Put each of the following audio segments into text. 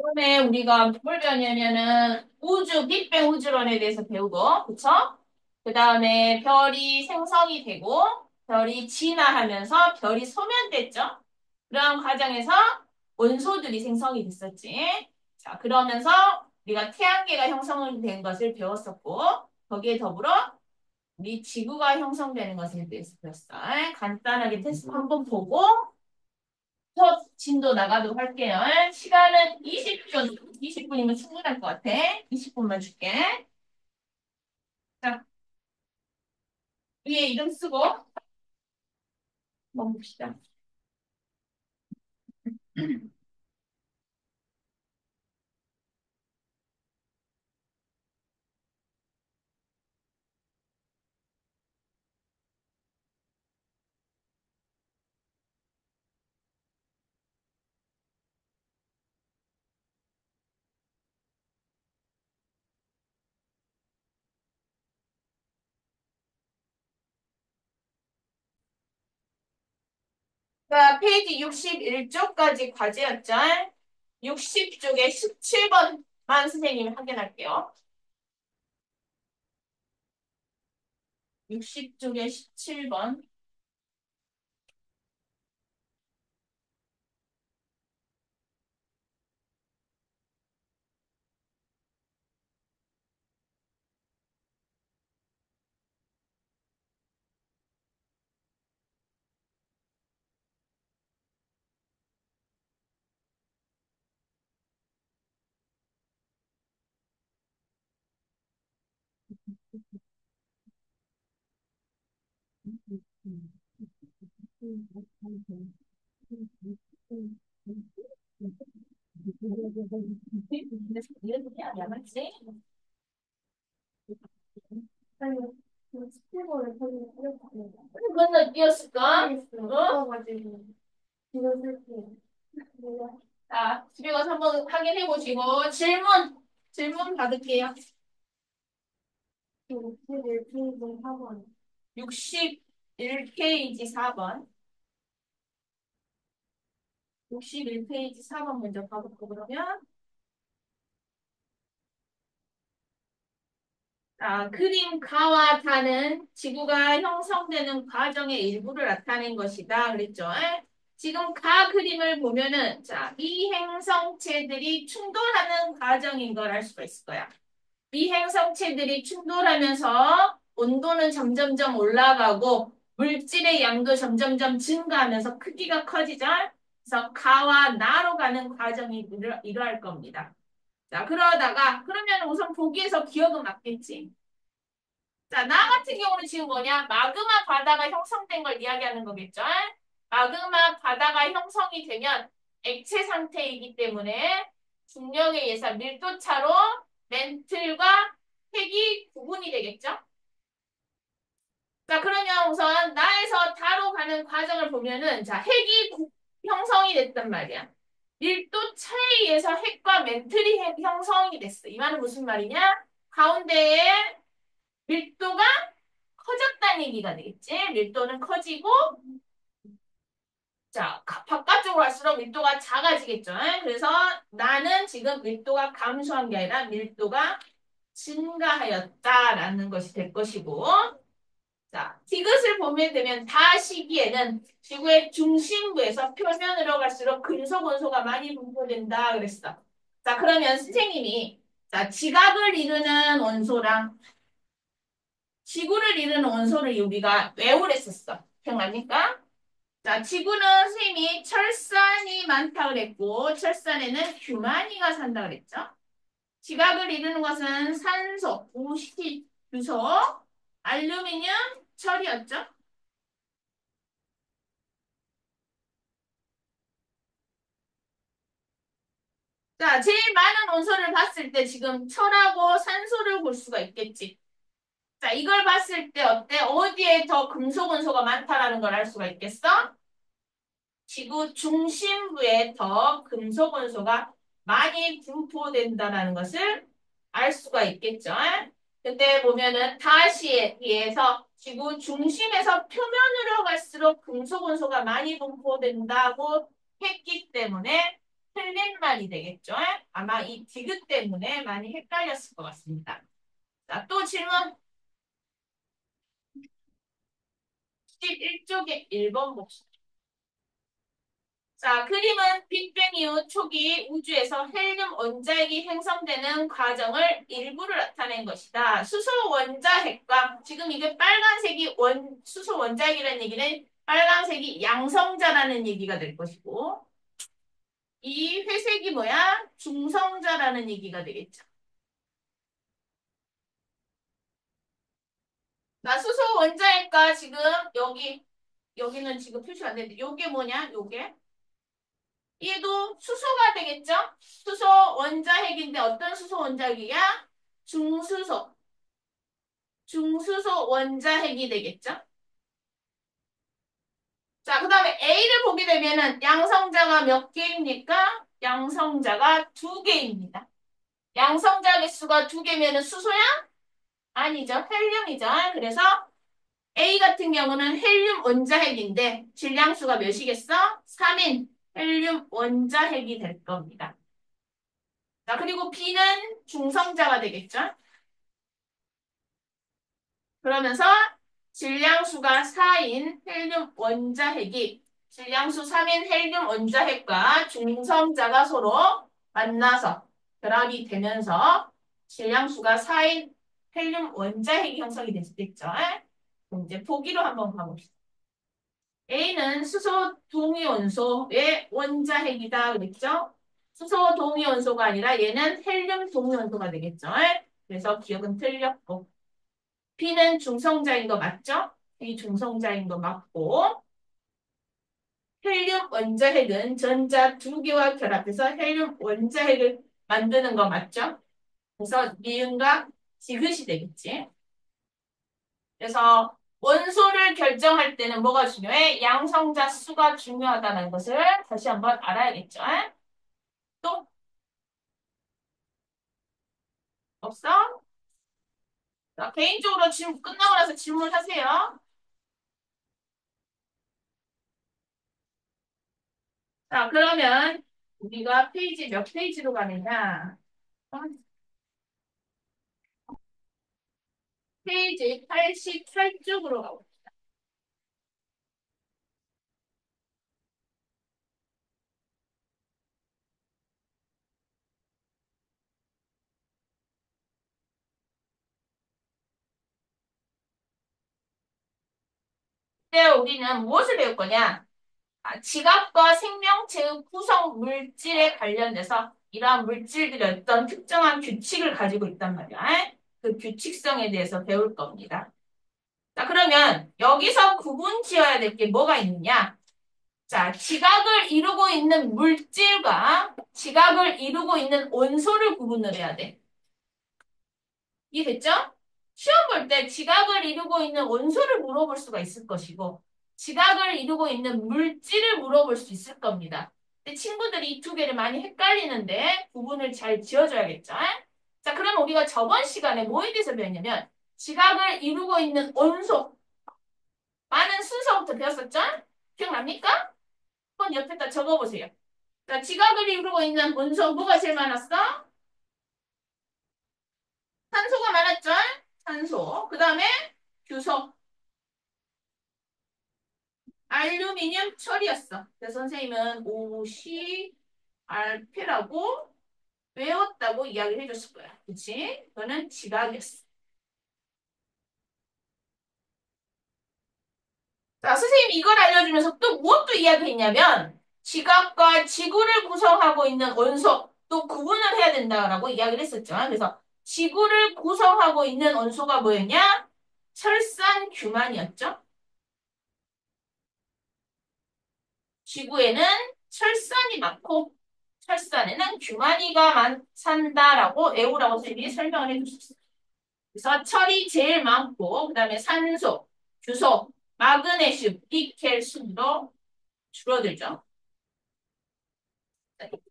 이번에 우리가 뭘 배웠냐면은 우주, 빅뱅 우주론에 대해서 배우고, 그쵸? 그 다음에 별이 생성이 되고, 별이 진화하면서 별이 소멸됐죠? 그런 과정에서 원소들이 생성이 됐었지. 자, 그러면서 우리가 태양계가 형성된 것을 배웠었고, 거기에 더불어 우리 지구가 형성되는 것에 대해서 배웠어. 간단하게 테스트 한번 보고, 수업 진도 나가도록 할게요. 시간은 20분, 20분이면 충분할 것 같아. 20분만 줄게. 자, 위에 이름 쓰고 멈봅시다. 자, 페이지 61쪽까지 과제였죠. 60쪽에 17번만 선생님이 확인할게요. 60쪽에 17번. 그건 어디였을까? 자, 집에 가서 한번 확인해 보시고 질문 받을게요. 61페이지 4번. 61페이지 4번 먼저 봐볼까 그러면. 그림 가와 다는 지구가 형성되는 과정의 일부를 나타낸 것이다. 그랬죠? 지금 가 그림을 보면은 이 행성체들이 충돌하는 과정인 걸 알 수가 있을 거야. 이 행성체들이 충돌하면서 온도는 점점점 올라가고 물질의 양도 점점점 증가하면서 크기가 커지죠. 그래서 가와 나로 가는 과정이 이러할 겁니다. 자, 그러다가 그러면 우선 보기에서 기억은 맞겠지. 자, 나 같은 경우는 지금 뭐냐? 마그마 바다가 형성된 걸 이야기하는 거겠죠? 마그마 바다가 형성이 되면 액체 상태이기 때문에 중력에 의해서 밀도차로 멘틀과 핵이 구분이 되겠죠? 자, 그러면 우선 나에서 다로 가는 과정을 보면은 핵이 형성이 됐단 말이야. 밀도 차에 의해서 핵과 멘틀이 형성이 됐어. 이 말은 무슨 말이냐? 가운데에 밀도가 커졌다는 얘기가 되겠지. 밀도는 커지고 바깥쪽으로 갈수록 밀도가 작아지겠죠. 그래서 나는 지금 밀도가 감소한 게 아니라 밀도가 증가하였다라는 것이 될 것이고 디귿을 보면 되면 다 시기에는 지구의 중심부에서 표면으로 갈수록 금속 원소가 많이 분포된다 그랬어. 자, 그러면 선생님이 지각을 이루는 원소랑 지구를 이루는 원소를 우리가 외우랬었어. 기억납니까? 자, 지구는 선생님이 철산이 많다 그랬고 철산에는 휴만이가 산다 그랬죠. 지각을 이루는 것은 산소, 우시, 유소, 알루미늄, 철이었죠. 자, 제일 많은 원소를 봤을 때 지금 철하고 산소를 볼 수가 있겠지. 자, 이걸 봤을 때 어때? 어디에 더 금속 원소가 많다라는 걸 알 수가 있겠어? 지구 중심부에 더 금속 원소가 많이 분포된다는 것을 알 수가 있겠죠. 근데 보면은 다시에 비해서 지구 중심에서 표면으로 갈수록 금속 원소가 많이 분포된다고 했기 때문에 틀린 말이 되겠죠. 아마 이 디귿 때문에 많이 헷갈렸을 것 같습니다. 자, 또 질문 11쪽에 1번 봅시다. 자, 그림은 빅뱅 이후 초기 우주에서 헬륨 원자핵이 형성되는 과정을 일부를 나타낸 것이다. 수소 원자핵과 지금 이게 빨간색이 수소 원자핵이라는 얘기는 빨간색이 양성자라는 얘기가 될 것이고 이 회색이 뭐야? 중성자라는 얘기가 되겠죠. 나 수소 원자핵과 지금 여기는 지금 표시가 안 되는데 요게 뭐냐? 요게 얘도 수소가 되겠죠? 수소 원자핵인데 어떤 수소 원자핵이야? 중수소. 중수소 원자핵이 되겠죠? 자, 그 다음에 A를 보게 되면은 양성자가 몇 개입니까? 양성자가 두 개입니다. 양성자 개수가 두 개면은 수소야? 아니죠. 헬륨이죠. 그래서 A 같은 경우는 헬륨 원자핵인데 질량수가 몇이겠어? 3인 헬륨 원자핵이 될 겁니다. 자, 그리고 B는 중성자가 되겠죠? 그러면서 질량수가 4인 헬륨 원자핵이 질량수 3인 헬륨 원자핵과 중성자가 서로 만나서 결합이 되면서 질량수가 4인 헬륨 원자핵이 형성이 됐겠죠. 그럼 이제 보기로 한번 가봅시다. A는 수소 동위원소의 원자핵이다 그랬죠? 수소 동위원소가 아니라 얘는 헬륨 동위원소가 되겠죠? 그래서 기억은 틀렸고 B는 중성자인 거 맞죠? B 중성자인 거 맞고 헬륨 원자핵은 전자 두 개와 결합해서 헬륨 원자핵을 만드는 거 맞죠? 그래서 니은과 지그시 되겠지. 그래서 원소를 결정할 때는 뭐가 중요해? 양성자 수가 중요하다는 것을 다시 한번 알아야겠죠. 또 없어? 자, 개인적으로 질문 끝나고 나서 질문하세요. 자, 그러면 우리가 페이지 몇 페이지로 가느냐? 페이지 88쪽으로 가고. 이때 우리는 무엇을 배울 거냐? 지각과 생명체의 구성 물질에 관련돼서 이러한 물질들이 어떤 특정한 규칙을 가지고 있단 말이야. 그 규칙성에 대해서 배울 겁니다. 자, 그러면 여기서 구분 지어야 될 게 뭐가 있느냐? 자, 지각을 이루고 있는 물질과 지각을 이루고 있는 온소를 구분을 해야 돼. 이해됐죠? 시험 볼 때 지각을 이루고 있는 원소를 물어볼 수가 있을 것이고 지각을 이루고 있는 물질을 물어볼 수 있을 겁니다. 근데 친구들이 이 두 개를 많이 헷갈리는데 구분을 잘 지어줘야겠죠? 자, 그럼 우리가 저번 시간에 뭐에 대해서 배웠냐면 지각을 이루고 있는 원소 많은 순서부터 배웠었죠? 기억납니까? 한번 옆에다 적어보세요. 자, 지각을 이루고 있는 원소 뭐가 제일 많았어? 산소가 많았죠? 산소. 그 다음에 규소. 알루미늄 철이었어. 그래서 선생님은 OCRP라고 외웠다고 이야기를 해줬을 거야. 그치? 그거는 지각이었어. 자, 선생님이 이걸 알려주면서 또 무엇도 이야기했냐면 지각과 지구를 구성하고 있는 원소 또 구분을 해야 된다라고 이야기를 했었죠. 그래서 지구를 구성하고 있는 원소가 뭐였냐? 철산 규만이었죠. 지구에는 철산이 많고 철산에는 규만이가 산다라고 에우라고 선생님이 설명을 해주셨어요. 그래서 철이 제일 많고 그다음에 산소, 규소, 마그네슘, 니켈 순도 줄어들죠.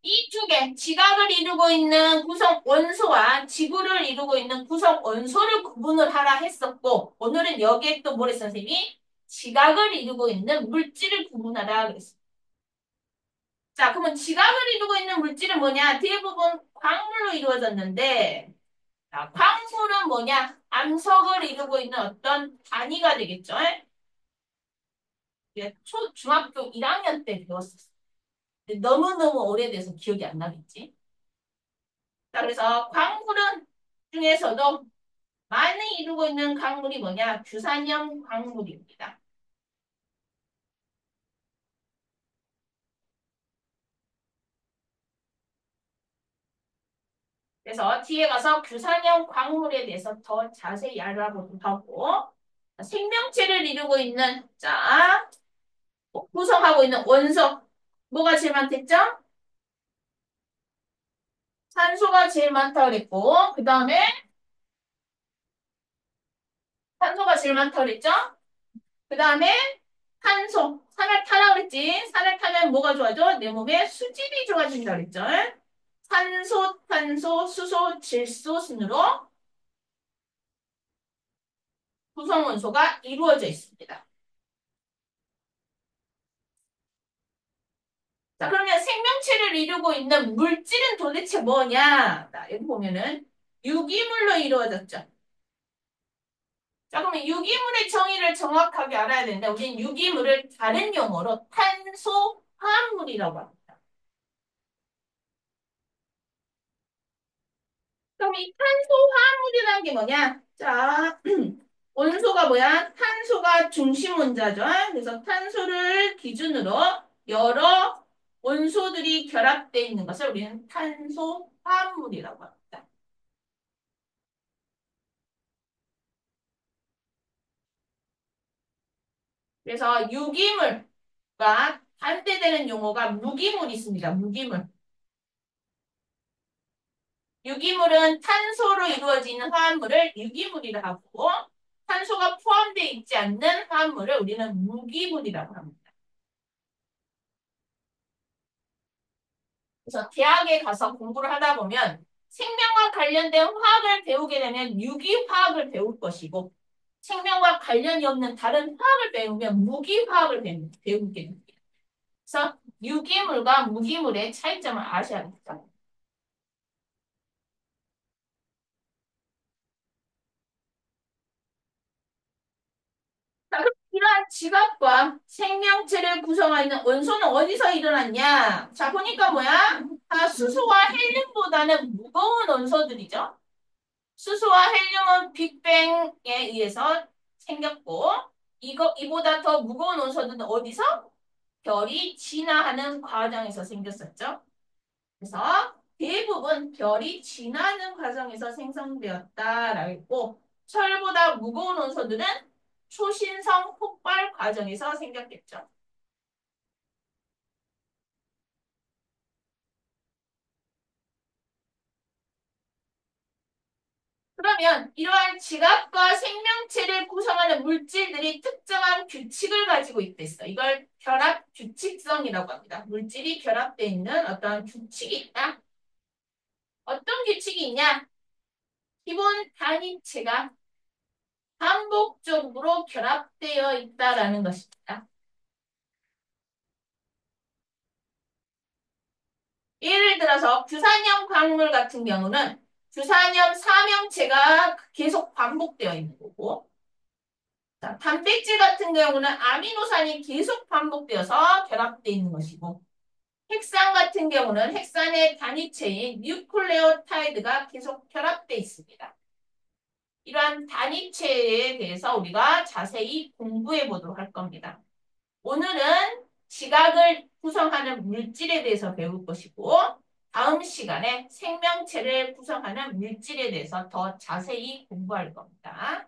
이 두 개, 지각을 이루고 있는 구성 원소와 지구를 이루고 있는 구성 원소를 구분을 하라 했었고 오늘은 여기에 또 뭐랬어 선생님이? 지각을 이루고 있는 물질을 구분하라 그랬어요. 자, 그러면 지각을 이루고 있는 물질은 뭐냐? 대부분 광물로 이루어졌는데, 자, 광물은 뭐냐? 암석을 이루고 있는 어떤 단위가 되겠죠? 이게 중학교 1학년 때 배웠었어. 근데 너무너무 오래돼서 기억이 안 나겠지? 자, 그래서 광물은 중에서도 많이 이루고 있는 광물이 뭐냐? 규산형 광물입니다. 그래서 뒤에 가서 규산형 광물에 대해서 더 자세히 알아보도록 하고, 생명체를 이루고 있는, 자, 구성하고 있는 원소, 뭐가 제일 많겠죠? 산소가 제일 많다고 그랬고, 그 다음에 산소가 제일 많다고 그랬죠? 그 다음에 탄소, 산을 타라고 그랬지? 산을 타면 뭐가 좋아져? 내 몸에 수질이 좋아진다 그랬죠? 산소, 탄소, 수소, 질소 순으로 구성 원소가 이루어져 있습니다. 자, 그러면 생명체를 이루고 있는 물질은 도대체 뭐냐? 자, 여기 보면은 유기물로 이루어졌죠. 자, 그러면 유기물의 정의를 정확하게 알아야 되는데, 우리는 유기물을 다른 용어로 탄소 화합물이라고 합니다. 그럼 이 탄소 화합물이라는 게 뭐냐? 자, 원소가 뭐야? 탄소가 중심 원자죠. 그래서 탄소를 기준으로 여러 원소들이 결합되어 있는 것을 우리는 탄소 화합물이라고 합니다. 그래서 유기물과 반대되는 용어가 무기물이 있습니다. 무기물. 유기물은 탄소로 이루어지는 화합물을 유기물이라 하고 탄소가 포함되어 있지 않는 화합물을 우리는 무기물이라고 합니다. 그래서 대학에 가서 공부를 하다 보면 생명과 관련된 화학을 배우게 되면 유기화학을 배울 것이고 생명과 관련이 없는 다른 화학을 배우면 무기화학을 배우게 됩니다. 그래서 유기물과 무기물의 차이점을 아셔야겠죠. 자, 그럼 이러한 지각과 생명체를 구성하는 원소는 어디서 일어났냐? 자, 보니까 뭐야? 다 수소와 헬륨보다는 무거운 원소들이죠. 수소와 헬륨은 빅뱅에 의해서 생겼고, 이보다 더 무거운 원소들은 어디서? 별이 진화하는 과정에서 생겼었죠. 그래서 대부분 별이 진화하는 과정에서 생성되었다라고 했고, 철보다 무거운 원소들은 초신성 폭발 과정에서 생겼겠죠. 그러면 이러한 지각과 생명체를 구성하는 물질들이 특정한 규칙을 가지고 있댔어. 이걸 결합 규칙성이라고 합니다. 물질이 결합되어 있는 어떤 규칙이 있다. 어떤 규칙이 있냐? 기본 단위체가 반복적으로 결합되어 있다라는 것입니다. 예를 들어서 규산형 광물 같은 경우는 규산염 삼형체가 계속 반복되어 있는 거고, 자, 단백질 같은 경우는 아미노산이 계속 반복되어서 결합되어 있는 것이고, 핵산 같은 경우는 핵산의 단위체인 뉴클레오타이드가 계속 결합되어 있습니다. 이러한 단위체에 대해서 우리가 자세히 공부해 보도록 할 겁니다. 오늘은 지각을 구성하는 물질에 대해서 배울 것이고, 다음 시간에 생명체를 구성하는 물질에 대해서 더 자세히 공부할 겁니다.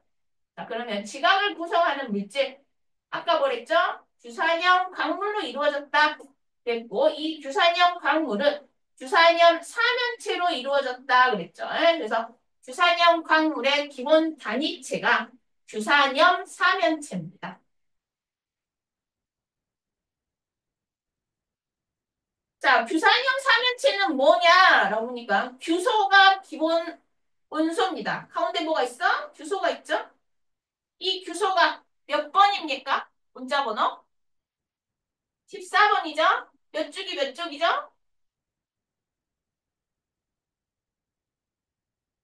자, 그러면 지각을 구성하는 물질, 아까 뭐랬죠? 규산형 광물로 이루어졌다. 그랬고, 이 규산형 광물은 규산염 사면체로 이루어졌다. 그랬죠. 그래서 규산형 광물의 기본 단위체가 규산염 사면체입니다. 자, 규산형 사면체는 뭐냐라고 보니까 규소가 기본 원소입니다. 가운데 뭐가 있어? 규소가 있죠? 이 규소가 몇 번입니까? 문자 번호? 14번이죠? 몇 쪽이 몇 쪽이죠?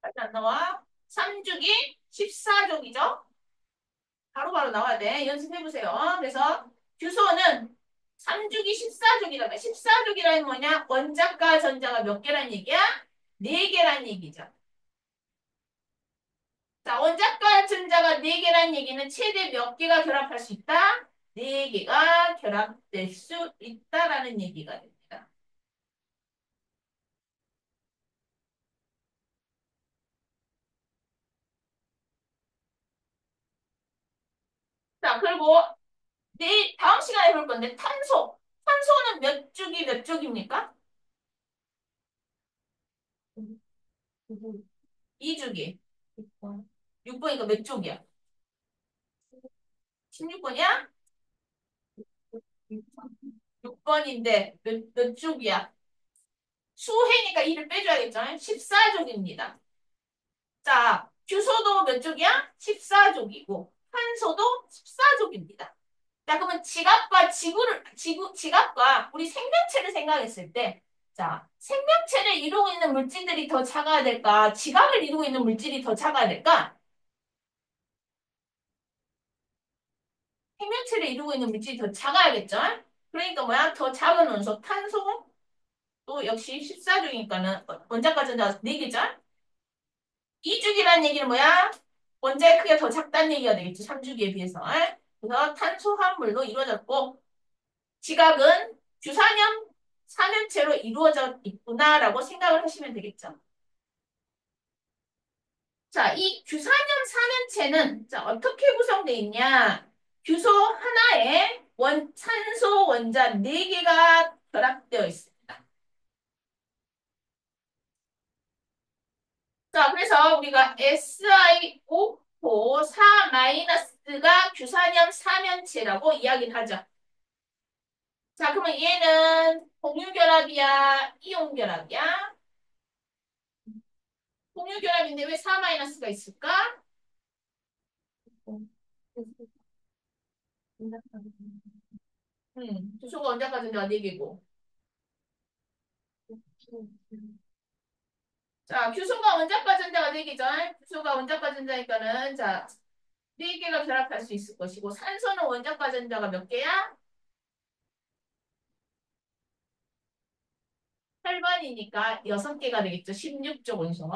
빨리 안 나와. 3쪽이 14쪽이죠? 바로바로 나와야 돼. 연습해보세요. 그래서 규소는 3주기 14주기라면 14주기라는 뭐냐? 원자과 전자가 몇 개란 얘기야? 4개란 얘기죠. 자, 원자과 전자가 4개란 얘기는 최대 몇 개가 결합할 수 있다? 4개가 결합될 수 있다라는 얘기가 됩니다. 자, 그리고 내일 다음 시간에 볼 건데 탄소. 탄소는 몇 주기 몇 쪽입니까? 2주기. 6번. 6번이니까 몇 쪽이야? 16번이야? 6번인데 몇 쪽이야? 수해니까 2를 빼줘야겠죠? 14쪽입니다. 자, 규소도 몇 쪽이야? 14쪽이고 탄소도 14쪽입니다. 자, 그러면 지갑과 우리 생명체를 생각했을 때, 자, 생명체를 이루고 있는 물질들이 더 작아야 될까? 지갑을 이루고 있는 물질이 더 작아야 될까? 생명체를 이루고 있는 물질이 더 작아야겠죠? 그러니까 뭐야? 더 작은 원소, 탄소, 또 역시 14중이니까는 원자과 전자 4개죠? 2주기라는 얘기는 뭐야? 원자의 크기가 더 작다는 얘기가 되겠지. 3주기에 비해서. 그래서 탄소화물로 이루어졌고 지각은 주산염 삼연체로 이루어져 있구나라고 생각을 하시면 되겠죠. 자, 이 규산염 삼연체는 자, 어떻게 구성되어 있냐? 규소 하나에 산소 원자 4개가 결합되어 있습니다. 자, 그래서 우리가 SiO4 4-가 규산염 삼연체라고 이야기를 하죠. 자, 그러면 얘는 공유결합이야, 이온결합이야? 공유결합인데 왜 4-가 있을까? 주소가 원자까지 다 4개고. 자, 규소가 원자과 전자가 4개죠. 규소가 원자과 전자니까는 자, 4개가 결합할 수 있을 것이고 산소는 원자과 전자가 몇 개야? 8번이니까 6개가 되겠죠. 16조 원소.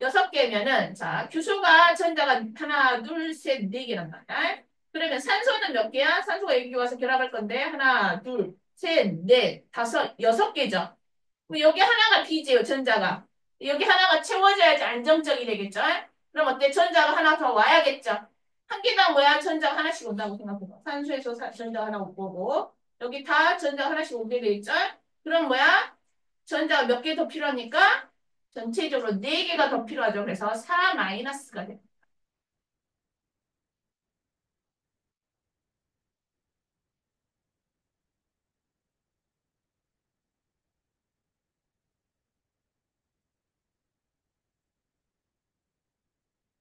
6개면은 자, 규소가 전자가 하나, 둘, 셋, 4개란 말이야. 그러면 산소는 몇 개야? 산소가 여기 와서 결합할 건데 하나, 둘, 셋, 넷, 다섯, 6개죠. 그럼 여기 하나가 비지요, 전자가. 여기 하나가 채워져야지 안정적이 되겠죠? 그럼 어때? 전자가 하나 더 와야겠죠? 한 개당 뭐야? 전자가 하나씩 온다고 생각해봐. 산소에서 전자가 하나 올 거고. 여기 다 전자가 하나씩 오게 되겠죠? 그럼 뭐야? 전자가 몇 개 더 필요하니까? 전체적으로 4개가 더 필요하죠. 그래서 4-가 돼.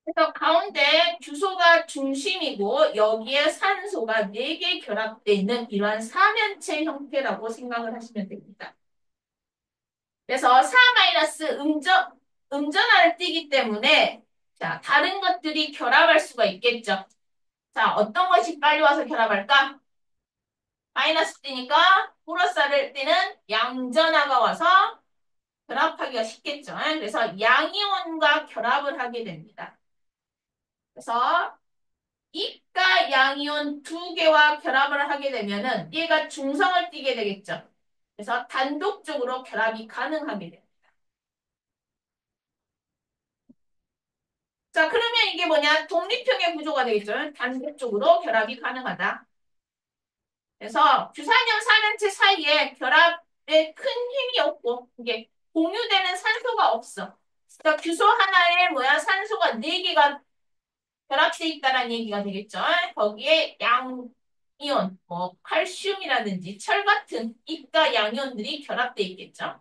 그래서 가운데 주소가 중심이고 여기에 산소가 4개 결합되어 있는 이러한 사면체 형태라고 생각을 하시면 됩니다. 그래서 4-음전하를 띠기 때문에 자, 다른 것들이 결합할 수가 있겠죠. 자, 어떤 것이 빨리 와서 결합할까? 마이너스 띠니까 플러스를 띠는 양전하가 와서 결합하기가 쉽겠죠. 그래서 양이온과 결합을 하게 됩니다. 그래서 이가 양이온 2개와 결합을 하게 되면은 얘가 중성을 띠게 되겠죠. 그래서 단독적으로 결합이 가능하게 됩니다. 자, 그러면 이게 뭐냐? 독립형의 구조가 되겠죠. 단독적으로 결합이 가능하다. 그래서 주산염 삼연체 사이에 결합에 큰 힘이 없고 이게 공유되는 산소가 없어. 그러니까 규소 하나에 뭐야? 산소가 4개가 결합돼 있다는 얘기가 되겠죠. 거기에 양이온, 뭐 칼슘이라든지 철 같은 입과 양이온들이 결합돼 있겠죠.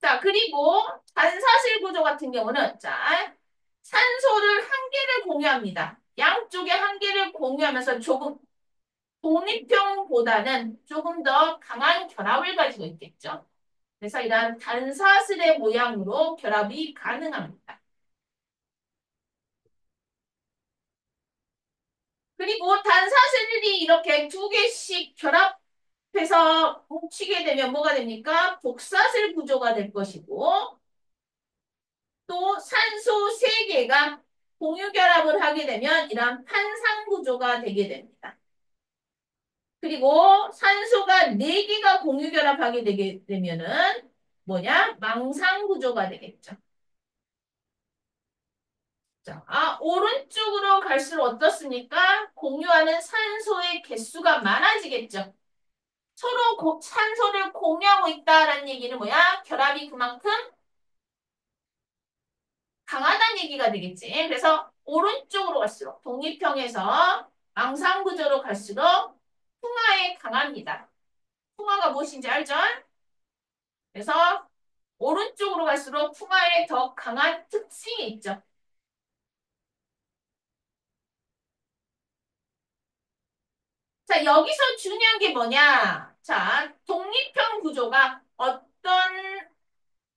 자, 그리고 반사실 구조 같은 경우는 산소를 한 개를 공유합니다. 양쪽에 한 개를 공유하면서 조금 독립형보다는 조금 더 강한 결합을 가지고 있겠죠. 그래서 이러한 단사슬의 모양으로 결합이 가능합니다. 그리고 단사슬이 이렇게 두 개씩 결합해서 뭉치게 되면 뭐가 됩니까? 복사슬 구조가 될 것이고 또 산소 세개가 공유 결합을 하게 되면 이러한 판상 구조가 되게 됩니다. 그리고 산소가 네개가 공유 결합하게 되게 되면은 뭐냐? 망상 구조가 되겠죠. 자, 오른쪽으로 갈수록 어떻습니까? 공유하는 산소의 개수가 많아지겠죠. 서로 산소를 공유하고 있다라는 얘기는 뭐야? 결합이 그만큼 강하다는 얘기가 되겠지. 그래서 오른쪽으로 갈수록 독립형에서 망상 구조로 갈수록 풍화에 강합니다. 풍화가 무엇인지 알죠? 그래서 오른쪽으로 갈수록 풍화에 더 강한 특징이 있죠. 자, 여기서 중요한 게 뭐냐? 자, 독립형 구조가 어떤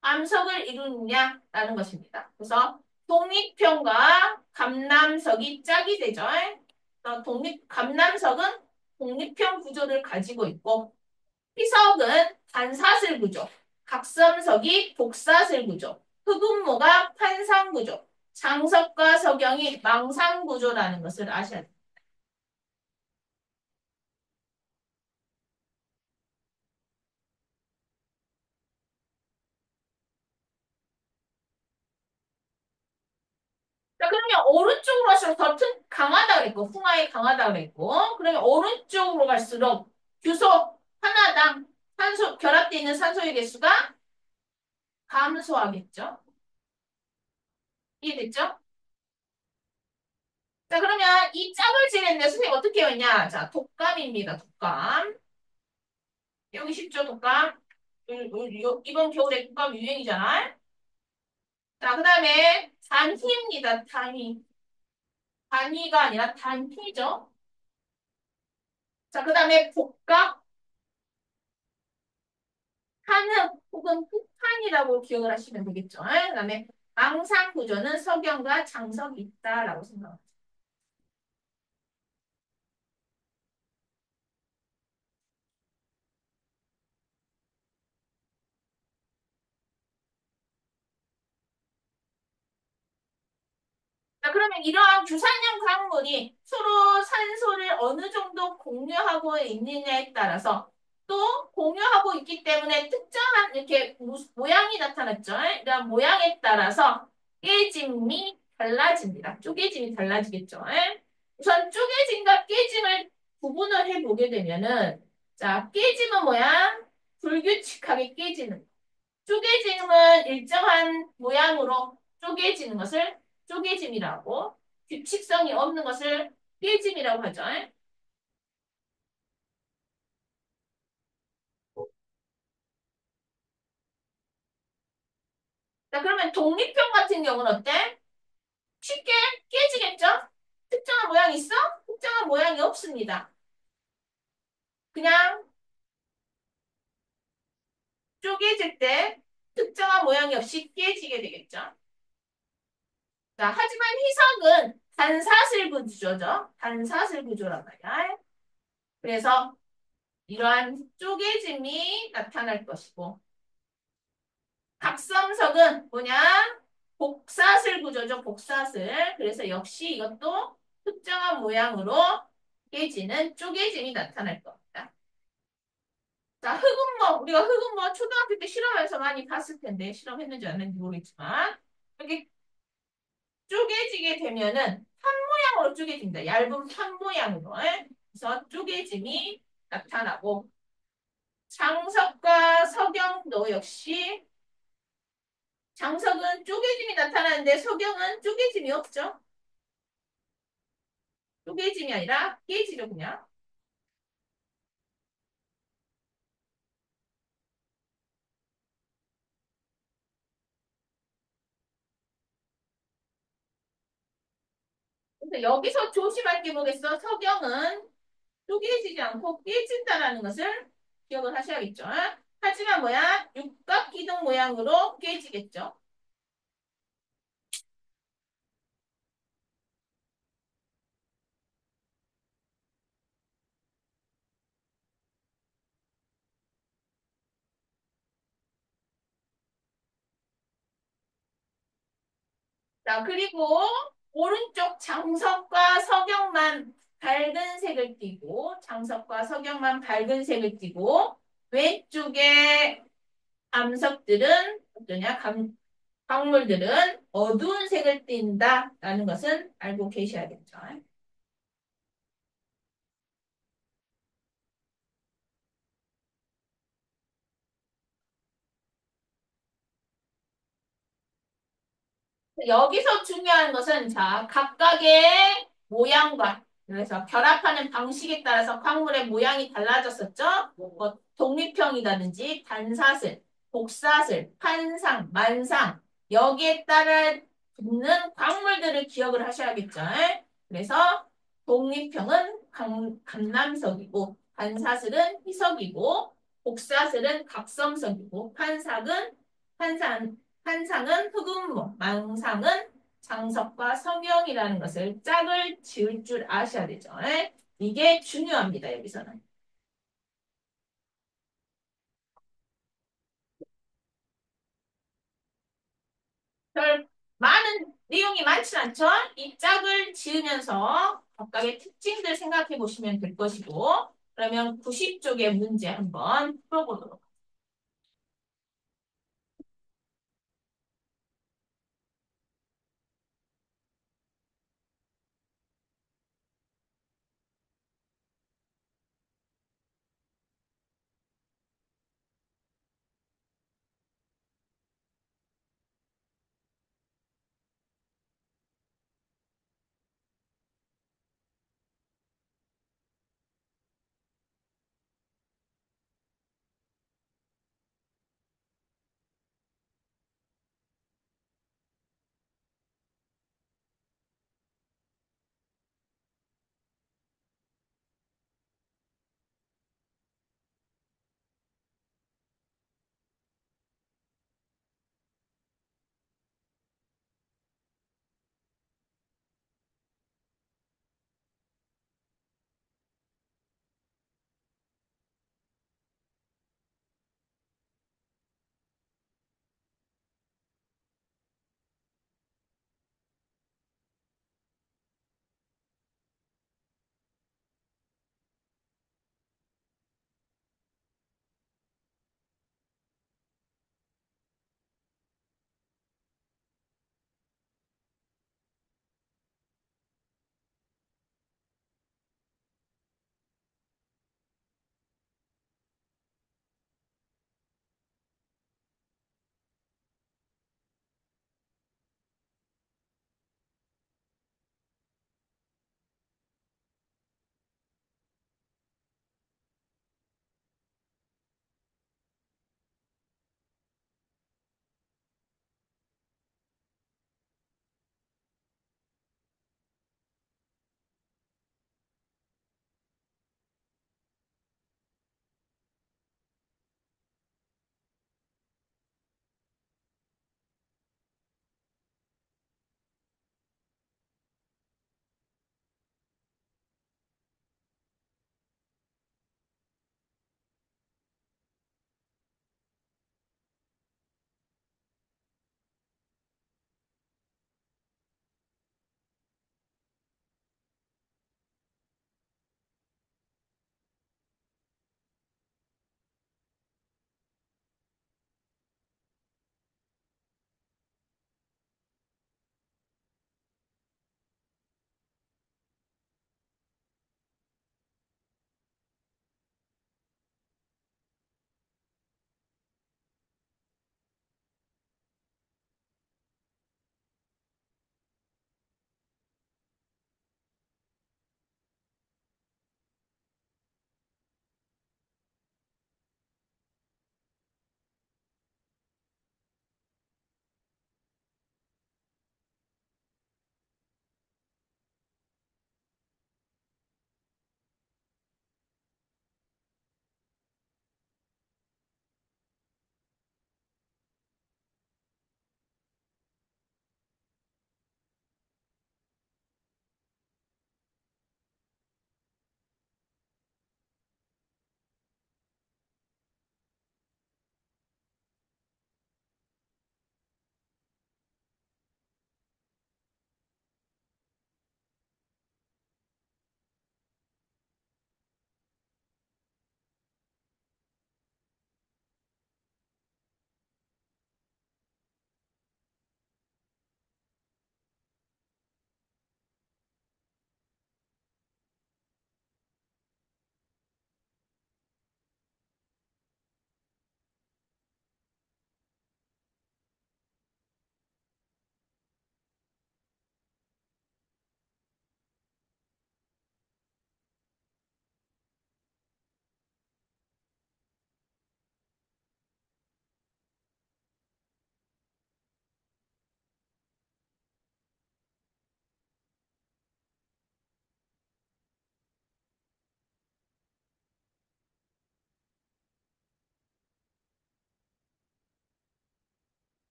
암석을 이루느냐라는 것입니다. 그래서 독립형과 감남석이 짝이 되죠. 그래서 감남석은 독립형 구조를 가지고 있고, 희석은 반사슬 구조, 각섬석이 복사슬 구조, 흑운모가 판상 구조, 장석과 석영이 망상 구조라는 것을 아셔야 돼요. 자, 그러면 오른쪽으로 갈수록 더 강하다 그랬고, 풍화에 강하다 그랬고, 그러면 오른쪽으로 갈수록 규소 하나당 산소, 결합되어 있는 산소의 개수가 감소하겠죠? 이해됐죠? 자, 그러면 이 짝을 지냈는데 선생님 어떻게 했냐? 자, 독감입니다. 독감. 여기 쉽죠, 독감? 이번 겨울에 독감 유행이잖아. 자, 그 다음에 단희입니다. 단희. 단희가 아니라 단희죠. 자, 그 다음에 복각. 한흑 혹은 흑한이라고 기억을 하시면 되겠죠. 그다음에 망상 구조는 석영과 장석이 있다라고 생각합니다. 자, 그러면 이러한 주산형 광물이 서로 산소를 어느 정도 공유하고 있느냐에 따라서 또 공유하고 있기 때문에 특정한 이렇게 모양이 나타났죠. 이런 모양에 따라서 깨짐이 달라집니다. 쪼개짐이 달라지겠죠. 우선 쪼개짐과 깨짐을 구분을 해보게 되면은 자, 깨짐은 뭐야? 불규칙하게 깨지는. 쪼개짐은 일정한 모양으로 쪼개지는 것을 쪼개짐이라고 규칙성이 없는 것을 깨짐이라고 하죠. 자, 그러면 독립형 같은 경우는 어때? 쉽게 깨지겠죠? 특정한 모양이 있어? 특정한 모양이 없습니다. 그냥 쪼개질 때 특정한 모양이 없이 깨지게 되겠죠. 자, 하지만 희석은 반사슬 구조죠. 반사슬 구조란 말이야. 그래서 이러한 쪼개짐이 나타날 것이고 각성석은 뭐냐? 복사슬 구조죠. 복사슬. 그래서 역시 이것도 특정한 모양으로 깨지는 쪼개짐이 나타날 겁니다. 자, 흑음모. 우리가 흑음모 초등학교 때 실험에서 많이 봤을 텐데 실험했는지 안 했는지 모르겠지만 여기 쪼개지게 되면은 판 모양으로 쪼개집니다. 얇은 판 모양으로. 그래서 쪼개짐이 나타나고 장석과 석영도 역시 장석은 쪼개짐이 나타나는데 석영은 쪼개짐이 없죠. 쪼개짐이 아니라 깨지죠 그냥. 그래서 여기서 조심할 게 뭐겠어? 석영은 쪼개지지 않고 깨진다라는 것을 기억을 하셔야겠죠. 하지만 뭐야? 육각기둥 모양으로 깨지겠죠. 자, 그리고 오른쪽 장석과 석영만 밝은 색을 띠고, 장석과 석영만 밝은 색을 띠고, 왼쪽에 암석들은 어떠냐? 광물들은 어두운 색을 띈다라는 것은 알고 계셔야겠죠. 여기서 중요한 것은 자, 각각의 모양과 그래서 결합하는 방식에 따라서 광물의 모양이 달라졌었죠. 뭐 독립형이라든지 반사슬, 복사슬, 판상, 만상 여기에 따라 붙는 광물들을 기억을 하셔야겠죠. 그래서 독립형은 감남석이고 반사슬은 희석이고 복사슬은 각성석이고 판상은 흑음모, 망상은 장석과 성형이라는 것을 짝을 지을 줄 아셔야 되죠. 예? 이게 중요합니다. 여기서는. 별 많은 내용이 많진 않죠? 이 짝을 지으면서 각각의 특징들 생각해 보시면 될 것이고 그러면 90쪽의 문제 한번 풀어보도록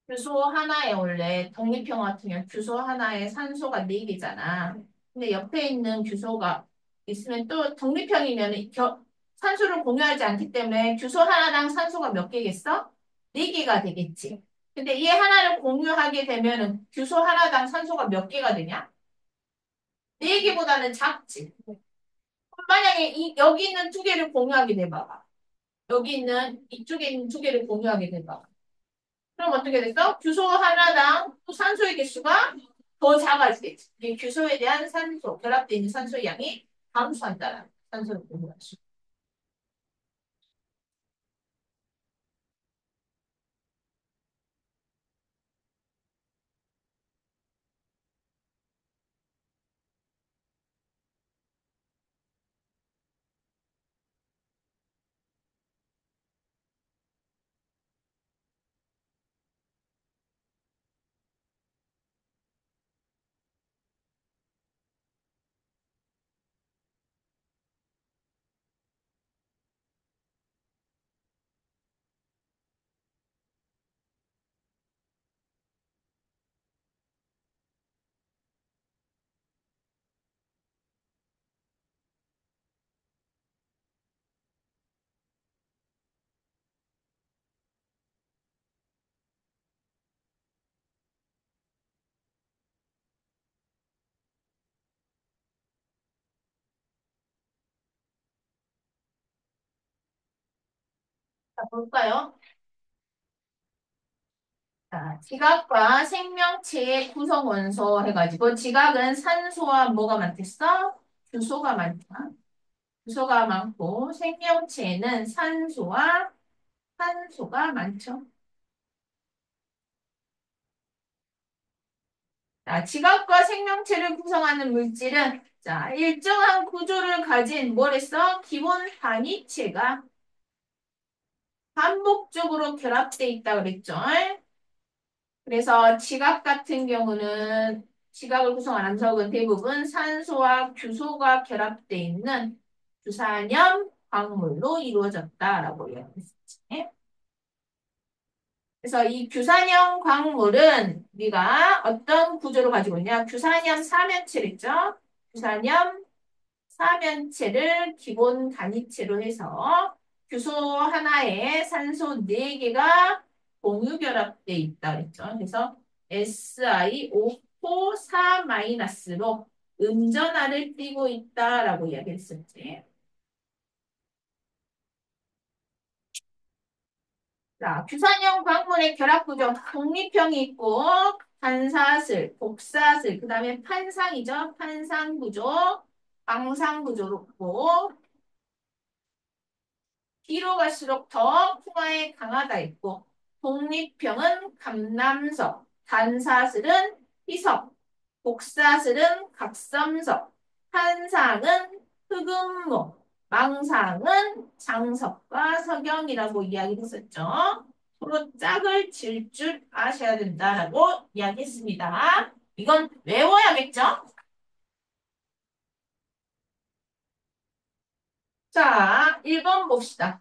규소 하나에 원래 독립형 같은 경우 규소 하나에 산소가 4개잖아. 근데 옆에 있는 규소가 있으면 또 독립형이면 산소를 공유하지 않기 때문에 규소 하나당 산소가 몇 개겠어? 4개가 되겠지. 근데 얘 하나를 공유하게 되면은 규소 하나당 산소가 몇 개가 되냐? 4개보다는 작지. 그럼 만약에 여기 있는 2개를 공유하게 돼봐봐. 여기 있는 이쪽에 있는 2개를 공유하게 돼봐. 그럼 어떻게 됐어? 규소 하나당 또 산소의 개수가 더 작아지겠지. 이게 규소에 대한 산소, 결합되어 있는 산소의 양이 감소한다는 산소를 공유하죠. 자, 볼까요? 자, 지각과 생명체의 구성 원소 해가지고 지각은 산소와 뭐가 많겠어? 규소가 많다. 규소가 많고 생명체는 산소와 산소가 많죠. 자, 지각과 생명체를 구성하는 물질은 자, 일정한 구조를 가진 뭐랬어? 기본 단위체가 반복적으로 결합돼 있다 그랬죠. 그래서 지각 같은 경우는 지각을 구성하는 암석은 대부분 산소와 규소가 결합돼 있는 주산염 광물로 이루어졌다라고 이야기했었지. 그래서 이 규산염 광물은 우리가 어떤 구조를 가지고 있냐? 규산염 사면체를 있죠. 규산염 사면체를 기본 단위체로 해서 규소 하나에 산소 4개가 공유 결합돼 있다 그랬죠. 그래서 SiO4 4-로 음전하를 띠고 있다라고 이야기했었지. 자, 규산형 광물의 결합 구조, 독립형이 있고 반사슬, 복사슬, 그다음에 판상이죠. 판상 구조, 방상 구조로 있고 뒤로 갈수록 더 풍화에 강하다 있고 독립형은 감남석, 반사슬은 희석, 복사슬은 갑섬석, 판상은 흑음목, 망상은 장석과 석영이라고 이야기했었죠. 서로 짝을 질 줄 아셔야 된다라고 이야기했습니다. 이건 외워야겠죠? 자, 1번 봅시다.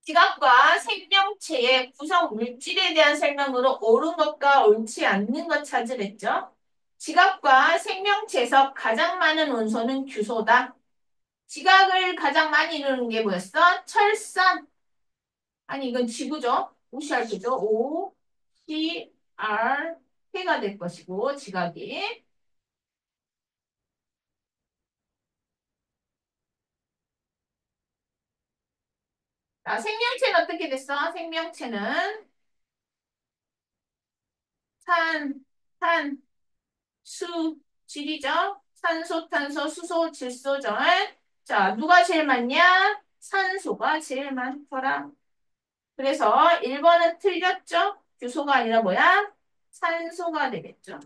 지각과 생명체의 구성 물질에 대한 설명으로 옳은 것과 옳지 않는 것 찾으랬죠. 지각과 생명체에서 가장 많은 원소는 규소다. 지각을 가장 많이 이루는 게 뭐였어? 철산. 아니 이건 지구죠. 무시할 거죠. O, C, R, K가 될 것이고 지각이. 자, 생명체는 어떻게 됐어? 생명체는 산, 산, 수, 질이죠. 산소, 탄소, 수소, 질소죠. 자, 누가 제일 많냐? 산소가 제일 많더라. 그래서 1번은 틀렸죠? 규소가 아니라 뭐야? 산소가 되겠죠.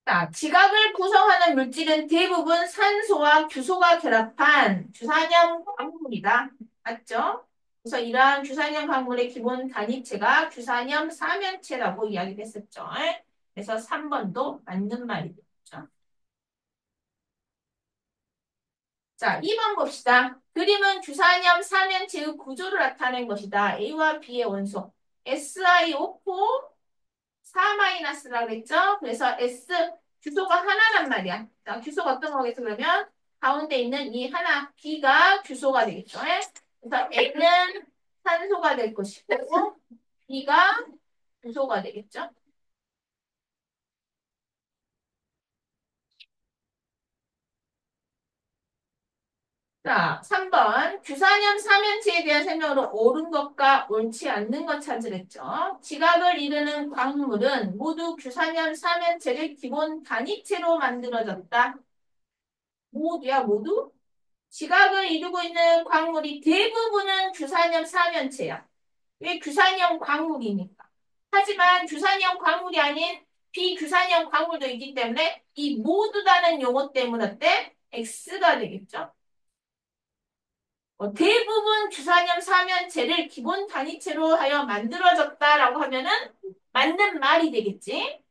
자, 지각을 구성하는 물질은 대부분 산소와 규소가 결합한 주산염 광물이다. 맞죠? 그래서 이러한 규산염 광물의 기본 단위체가 규산염 사면체라고 이야기했었죠. 그래서 3번도 맞는 말이겠죠. 자, 2번 봅시다. 그림은 규산염 사면체의 구조를 나타낸 것이다. A와 B의 원소. SiO4 4-라 그랬죠? 그래서 S 규소가 하나란 말이야. 자, 규소가 어떤 거겠어? 그러면 가운데 있는 이 하나 B가 규소가 되겠죠? 그래서 A는 산소가 될 것이고 B가 규소가 되겠죠? 자, 3번. 규산염 사면체에 대한 설명으로 옳은 것과 옳지 않는 것 찾으랬죠. 지각을 이루는 광물은 모두 규산염 사면체를 기본 단위체로 만들어졌다. 모두야, 모두? 지각을 이루고 있는 광물이 대부분은 규산염 사면체야. 왜 규산염 광물이니까. 하지만 규산염 광물이 아닌 비규산염 광물도 있기 때문에 이 모두다는 용어 때문에 어때? X가 되겠죠. 대부분 규산염 사면체를 기본 단위체로 하여 만들어졌다라고 하면은 맞는 말이 되겠지.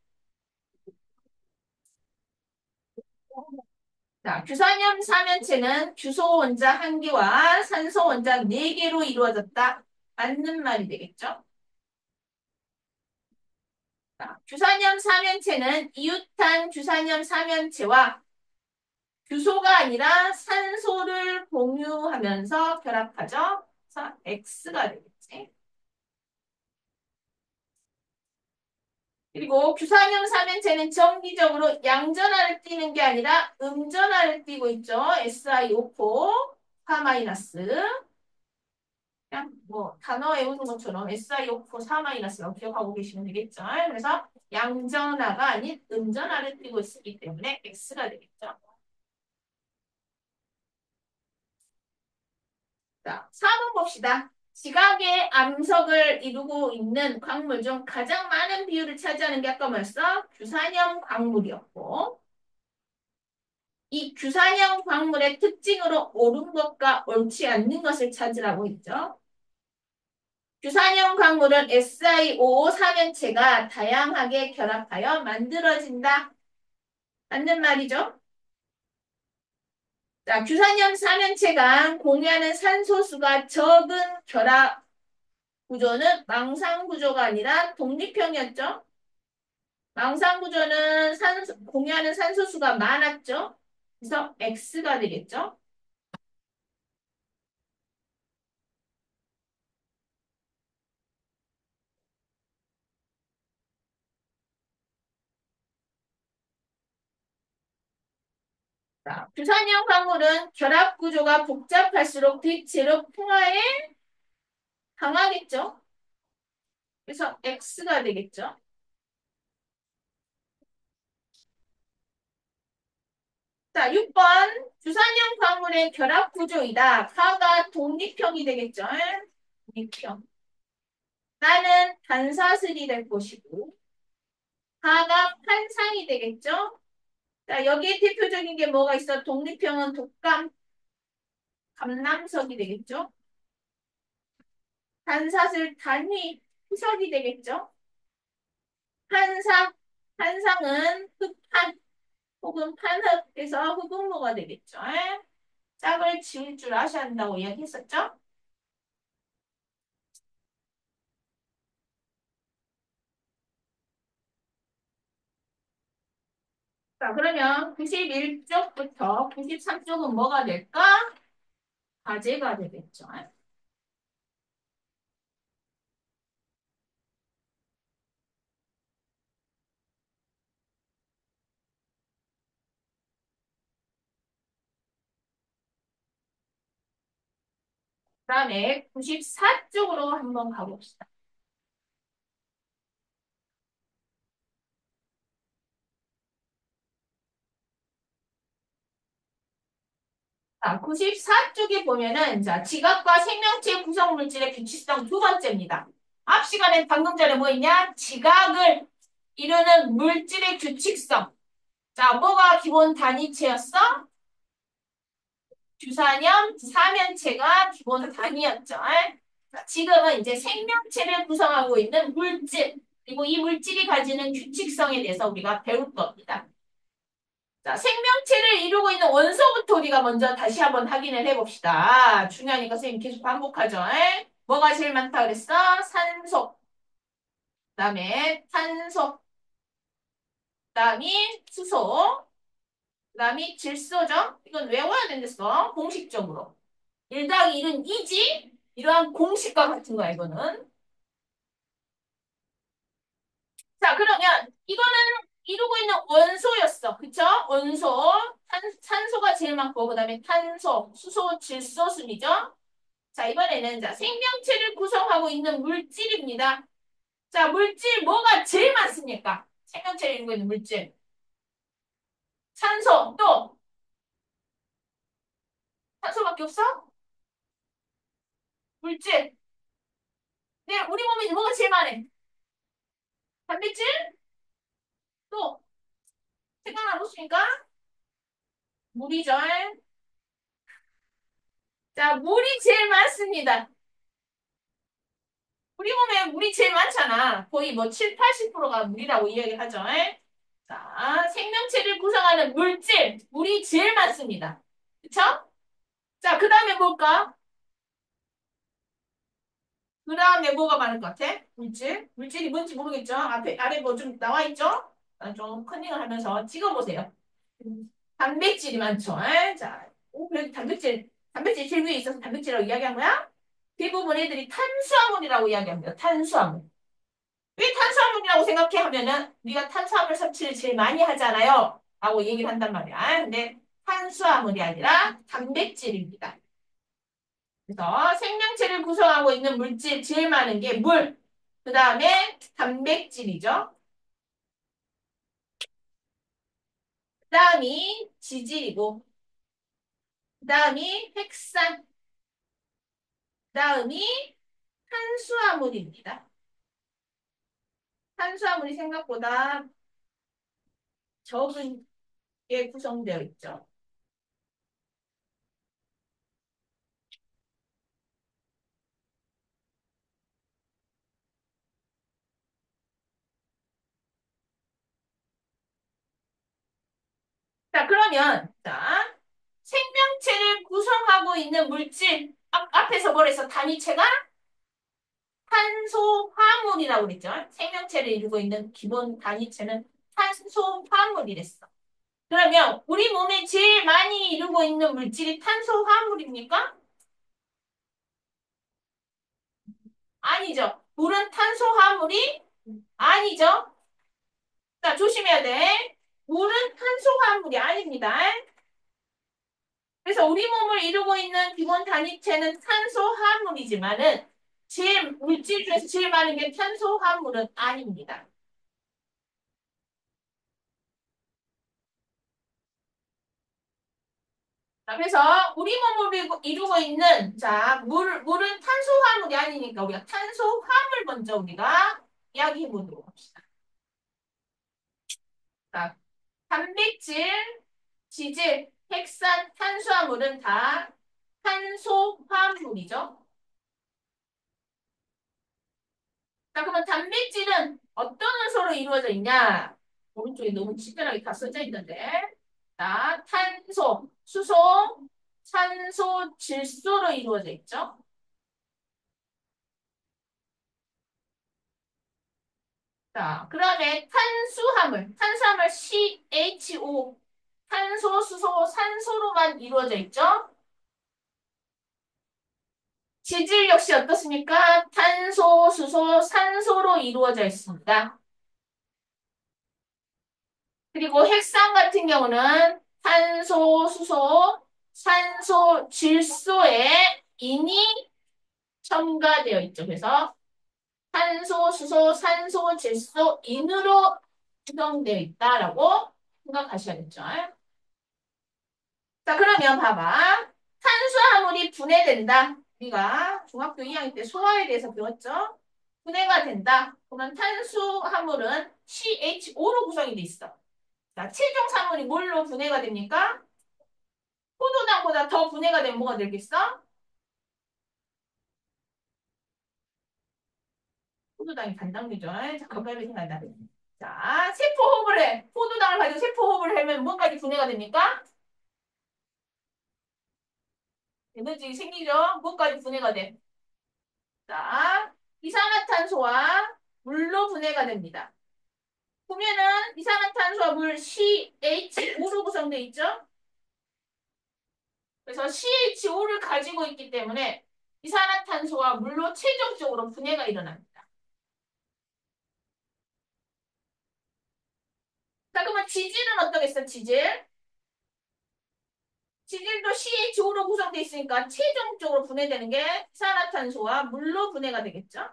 자, 규산염 사면체는 규소 원자 1개와 산소 원자 4개로 이루어졌다. 맞는 말이 되겠죠. 자, 규산염 사면체는 이웃한 규산염 사면체와 규소가 아니라 산소를 공유하면서 결합하죠. 그래서 X가 되겠지. 그리고 규산염 삼연체는 정기적으로 양전하를 띠는 게 아니라 음전하를 띠고 있죠. SiO4, 4-. 그냥 뭐 단어 외우는 것처럼 SiO4, 4-라고 기억하고 계시면 되겠죠. 그래서 양전하가 아닌 음전하를 띠고 있기 때문에 X가 되겠죠. 자, 4번 봅시다. 지각의 암석을 이루고 있는 광물 중 가장 많은 비율을 차지하는 게 아까 뭐였어? 규산염 광물이었고 이 규산형 광물의 특징으로 옳은 것과 옳지 않는 것을 찾으라고 했죠. 규산형 광물은 SiO5 삼연체가 다양하게 결합하여 만들어진다. 맞는 말이죠. 자, 규산형 삼연체가 공유하는 산소수가 적은 결합 구조는 망상 구조가 아니라 독립형이었죠. 망상 구조는 공유하는 산소수가 많았죠. 그래서 X가 되겠죠. 자, 규산형 광물은 결합 구조가 복잡할수록 빛으로 풍화에 강하겠죠. 그래서 X가 되겠죠. 자, 6번. 규산형 광물의 결합 구조이다. 가가 독립형이 되겠죠. 독립형. 나는 반사슬이 될 것이고, 가가 판상이 되겠죠. 자, 여기에 대표적인 게 뭐가 있어? 독립형은 독감, 감남석이 되겠죠. 반사슬, 단위, 희석이 되겠죠. 판상, 판상은 흑판, 혹은 판흑해서 흑음모가 되겠죠. 짝을 지을 줄 아셔야 한다고 이야기했었죠? 자, 그러면 91쪽부터 93쪽은 뭐가 될까? 과제가 되겠죠. 그다음에 94쪽으로 한번 가봅시다. 자, 94쪽에 보면은 자, 지각과 생명체 구성 물질의 규칙성 두 번째입니다. 앞 시간에 방금 전에 뭐 있냐? 지각을 이루는 물질의 규칙성. 자, 뭐가 기본 단위체였어? 규산염 사면체가 기본 단위였죠. 자, 지금은 이제 생명체를 구성하고 있는 물질, 그리고 이 물질이 가지는 규칙성에 대해서 우리가 배울 겁니다. 자, 생명체를 이루고 있는 원소부터 우리가 먼저 다시 한번 확인을 해봅시다. 중요하니까 선생님 계속 반복하죠. 에? 뭐가 제일 많다 그랬어? 산소, 그다음에 탄소, 그다음이 수소, 그다음이 질소죠. 이건 외워야 된댔어. 공식적으로. 1 더하기 1은 2지? 이러한 공식과 같은 거야, 이거는. 자, 그러면 이거는 이루고 있는 원소였어. 그쵸? 원소. 산소가 제일 많고, 그 다음에 탄소, 수소, 질소 순이죠? 자, 이번에는 자, 생명체를 구성하고 있는 물질입니다. 자, 물질 뭐가 제일 많습니까? 생명체를 이루고 있는 물질. 산소, 또 산소밖에 없어? 물질. 네, 우리 몸에 뭐가 제일 많아? 단백질? 또 생각나 보십니까? 물이죠. 자, 물이 제일 많습니다. 우리 몸에 물이 제일 많잖아. 거의 뭐 7, 80%가 물이라고 이야기하죠. 자, 생명체를 구성하는 물질, 물이 제일 많습니다. 그쵸? 자, 그 다음에 뭘까? 그 다음에 뭐가 많을 것 같아? 물질? 물질이 뭔지 모르겠죠? 앞에, 아래 뭐 좀 나와 있죠? 좀 컨닝을 하면서 찍어보세요. 단백질이 많죠. 자, 그래도 단백질 제일 위에 있어서 단백질이라고 이야기한 거야? 대부분 애들이 탄수화물이라고 이야기합니다. 탄수화물. 왜 탄수화물이라고 생각해 하면은 우리가 탄수화물 섭취를 제일 많이 하잖아요. 라고 얘기를 한단 말이야. 근데 탄수화물이 아니라 단백질입니다. 그래서 생명체를 구성하고 있는 물질 제일 많은 게 물. 그 다음에 단백질이죠. 그 다음이 지질이고, 그 다음이 핵산, 그 다음이 탄수화물입니다. 탄수화물이 생각보다 적은 게 구성되어 있죠. 자, 그러면, 자, 생명체를 구성하고 있는 물질, 앞에서 뭐랬어? 단위체가 탄소화물이라고 그랬죠? 생명체를 이루고 있는 기본 단위체는 탄소화물이랬어. 그러면 우리 몸에 제일 많이 이루고 있는 물질이 탄소화물입니까? 아니죠. 물은 탄소화물이 아니죠. 자, 조심해야 돼. 물은 탄소화물이 아닙니다. 그래서 우리 몸을 이루고 있는 기본 단위체는 탄소화물이지만은 제일 물질 중에서 제일 많은 게 탄소화물은 아닙니다. 자, 그래서 우리 몸을 이루고 있는 자, 물은 탄소화물이 아니니까 우리가 탄소화물 먼저 우리가 이야기해 보도록 합시다. 자, 단백질, 지질, 핵산, 탄수화물은 다 탄소화물이죠. 자, 그러면 단백질은 어떤 원소로 이루어져 있냐? 오른쪽에 너무 친절하게 다 써져 있는데. 자, 탄소, 수소, 산소, 질소로 이루어져 있죠. 자, 그다음에 탄수화물 CHO, 탄소, 수소, 산소로만 이루어져 있죠. 지질 역시 어떻습니까? 탄소, 수소, 산소로 이루어져 있습니다. 그리고 핵산 같은 경우는 탄소, 수소, 산소, 질소에 인이 첨가되어 있죠. 그래서 탄소, 수소, 산소, 질소, 인으로 구성되어 있다라고 생각하셔야겠죠. 자, 그러면 봐봐. 탄수화물이 분해된다. 우리가 중학교 2학년 때 소화에 대해서 배웠죠? 분해가 된다. 그러면 탄수화물은 CHO로 구성이 돼 있어. 자, 체중산물이 뭘로 분해가 됩니까? 포도당보다 더 분해가 되면 뭐가 되겠어? 포도당이 반당류죠. 잠깐 빨리 생각나. 자, 세포호흡을 해. 포도당을 가지고 세포호흡을 하면 뭐까지 분해가 됩니까? 에너지 생기죠? 뭐까지 분해가 돼? 자, 이산화탄소와 물로 분해가 됩니다. 보면은 이산화탄소와 물 CH5로 구성되어 있죠? 그래서 CH5를 가지고 있기 때문에 이산화탄소와 물로 최종적으로 분해가 일어납니다. 자, 그러면 지질은 어떠겠어, 지질? 지질도 CH5로 구성되어 있으니까 최종적으로 분해되는 게 이산화탄소와 물로 분해가 되겠죠?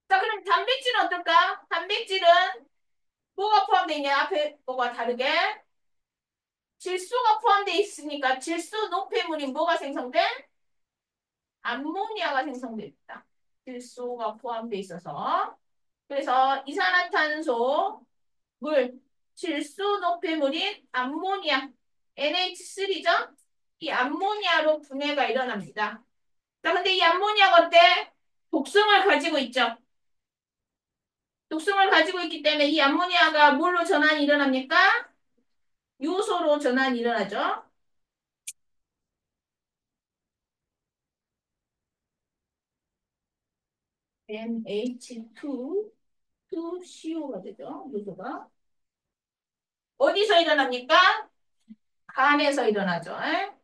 자, 그럼 단백질은 어떨까? 단백질은 뭐가 포함되어 있냐? 앞에 거와 다르게 질소가 포함되어 있으니까 질소 노폐물인 뭐가 생성돼? 암모니아가 생성됩니다. 질소가 포함되어 있어서. 그래서 이산화탄소, 물, 질소 노폐물인 암모니아, NH3죠? 이 암모니아로 분해가 일어납니다. 자, 근데 이 암모니아가 어때? 독성을 가지고 있죠. 독성을 가지고 있기 때문에 이 암모니아가 뭘로 전환이 일어납니까? 요소로 전환이 일어나죠. NH2, 2CO가 되죠. 요소가. 어디서 일어납니까? 간에서 일어나죠. 에?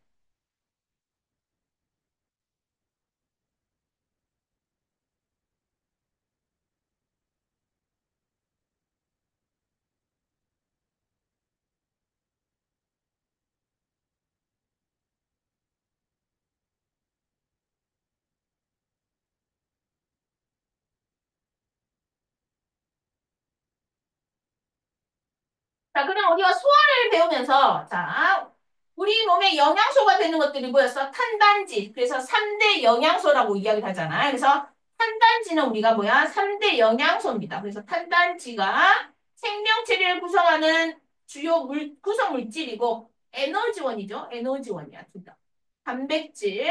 자, 그럼 우리가 소화를 배우면서, 자, 우리 몸에 영양소가 되는 것들이 뭐였어? 탄단지. 그래서 3대 영양소라고 이야기를 하잖아. 그래서 탄단지는 우리가 뭐야? 3대 영양소입니다. 그래서 탄단지가 생명체를 구성하는 주요 구성 물질이고, 에너지원이죠. 에너지원이야, 둘 다. 단백질,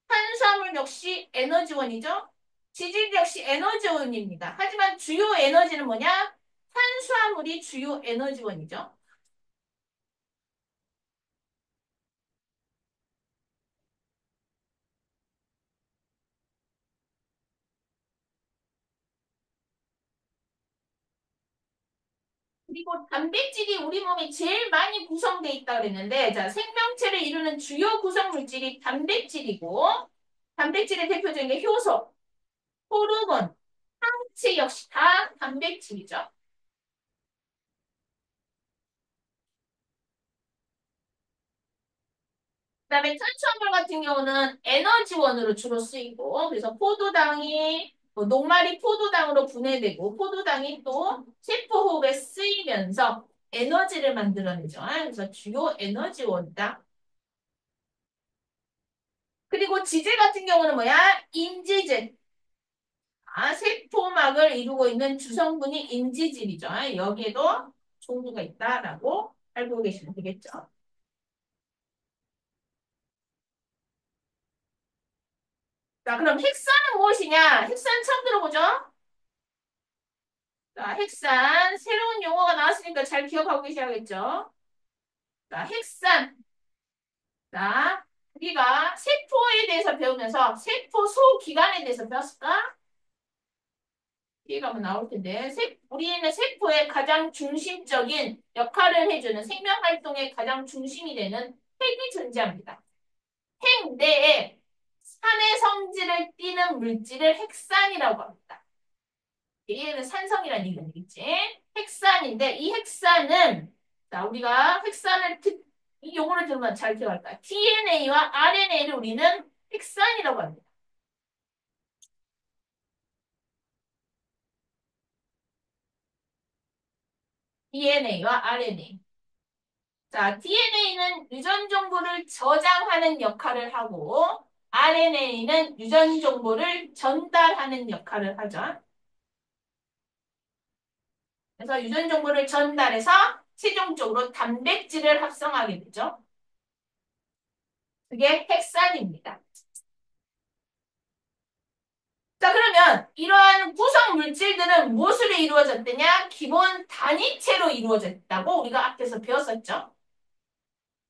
탄수화물 역시 에너지원이죠. 지질 역시 에너지원입니다. 하지만 주요 에너지는 뭐냐? 탄수화물이 주요 에너지원이죠. 그리고 단백질이 우리 몸에 제일 많이 구성돼 있다 그랬는데, 자, 생명체를 이루는 주요 구성 물질이 단백질이고, 단백질의 대표적인 게 효소, 호르몬, 항체 역시 다 단백질이죠. 그다음에 탄수화물 같은 경우는 에너지원으로 주로 쓰이고, 그래서 포도당이 녹말이 포도당으로 분해되고, 포도당이 또 세포호흡에 쓰이면서 에너지를 만들어내죠. 그래서 주요 에너지원이다. 그리고 지질 같은 경우는 뭐야? 인지질. 아, 세포막을 이루고 있는 주성분이 인지질이죠. 여기에도 종류가 있다라고 알고 계시면 되겠죠. 자, 그럼 핵산은 무엇이냐? 핵산 처음 들어보죠? 자, 핵산. 새로운 용어가 나왔으니까 잘 기억하고 계셔야겠죠? 자, 핵산. 자, 우리가 세포에 대해서 배우면서 세포 소기관에 대해서 배웠을까? 뒤에 가면 나올 텐데, 우리는 세포의 가장 중심적인 역할을 해주는 생명 활동의 가장 중심이 되는 핵이 존재합니다. 핵 내에 산의 성질을 띠는 물질을 핵산이라고 합니다. 얘는 산성이라는 얘기가 되겠지. 핵산인데 이 핵산은 자 우리가 이 용어를 들으면 잘 기억할 거야. DNA와 RNA를 우리는 핵산이라고 합니다. DNA와 RNA. 자, DNA는 유전 정보를 저장하는 역할을 하고 RNA는 유전 정보를 전달하는 역할을 하죠. 그래서 유전 정보를 전달해서 최종적으로 단백질을 합성하게 되죠. 그게 핵산입니다. 그러면 이러한 구성 물질들은 무엇으로 이루어졌느냐? 기본 단위체로 이루어졌다고 우리가 앞에서 배웠었죠.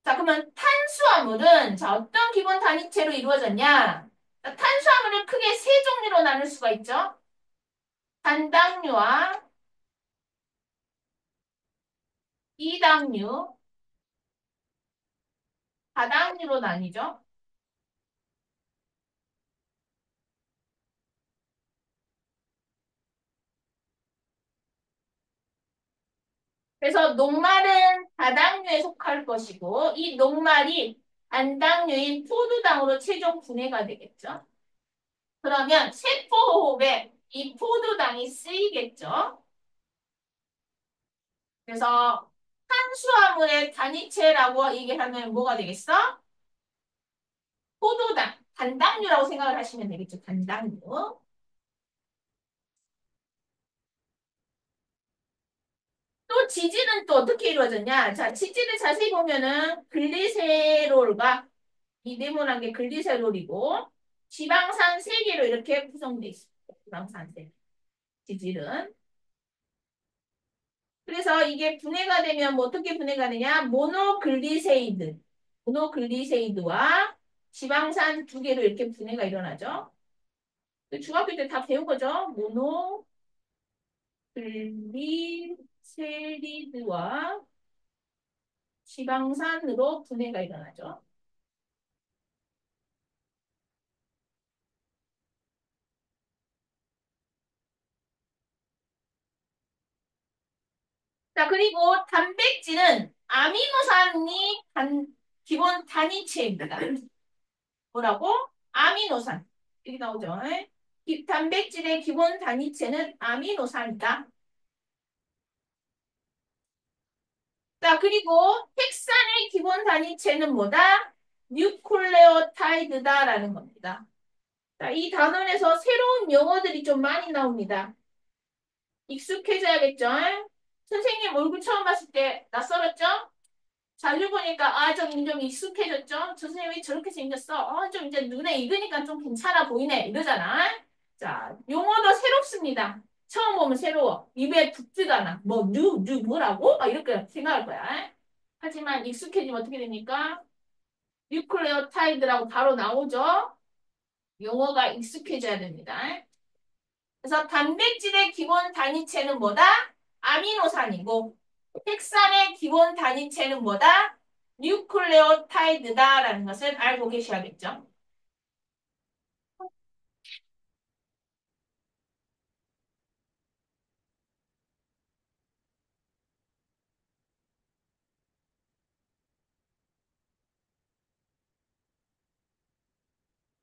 자, 그러면 탄수화물은 자, 어떤 기본 단위체로 이루어졌냐? 자, 탄수화물을 크게 세 종류로 나눌 수가 있죠. 단당류와 이당류, 다당류로 나뉘죠. 그래서 녹말은 다당류에 속할 것이고 이 녹말이 단당류인 포도당으로 최종 분해가 되겠죠. 그러면 세포호흡에 이 포도당이 쓰이겠죠. 그래서 탄수화물의 단위체라고 얘기하면 뭐가 되겠어? 포도당, 단당류라고 생각을 하시면 되겠죠. 단당류. 또 지질은 또 어떻게 이루어졌냐? 자, 지질을 자세히 보면은 글리세롤과 이 네모난 게 글리세롤이고 지방산 세개로 이렇게 구성되어 있습니다. 지방산 세 개. 지질은. 그래서 이게 분해가 되면 뭐 어떻게 분해가 되냐? 모노글리세이드. 모노글리세이드와 지방산 두 개로 이렇게 분해가 일어나죠. 그 중학교 때 다 배운 거죠. 모노글리세리드와 지방산으로 분해가 일어나죠. 자, 그리고 단백질은 아미노산이 기본 단위체입니다. 뭐라고? 아미노산. 여기 나오죠. 단백질의 기본 단위체는 아미노산이다. 자, 그리고 핵산의 기본 단위체는 뭐다? 뉴클레오타이드다라는 겁니다. 자, 이 단원에서 새로운 용어들이 좀 많이 나옵니다. 익숙해져야겠죠? 선생님 얼굴 처음 봤을 때 낯설었죠? 자료 보니까 좀 익숙해졌죠? 저 선생님이 저렇게 생겼어. 좀 이제 눈에 익으니까 좀 괜찮아 보이네. 이러잖아. 자, 용어도 새롭습니다. 처음 보면 새로워. 입에 붙지가 않아. 뭐라고? 이렇게 생각할 거야. 하지만 익숙해지면 어떻게 됩니까? 뉴클레오타이드라고 바로 나오죠? 용어가 익숙해져야 됩니다. 그래서 단백질의 기본 단위체는 뭐다? 아미노산이고 핵산의 기본 단위체는 뭐다? 뉴클레오타이드다라는 것을 알고 계셔야겠죠.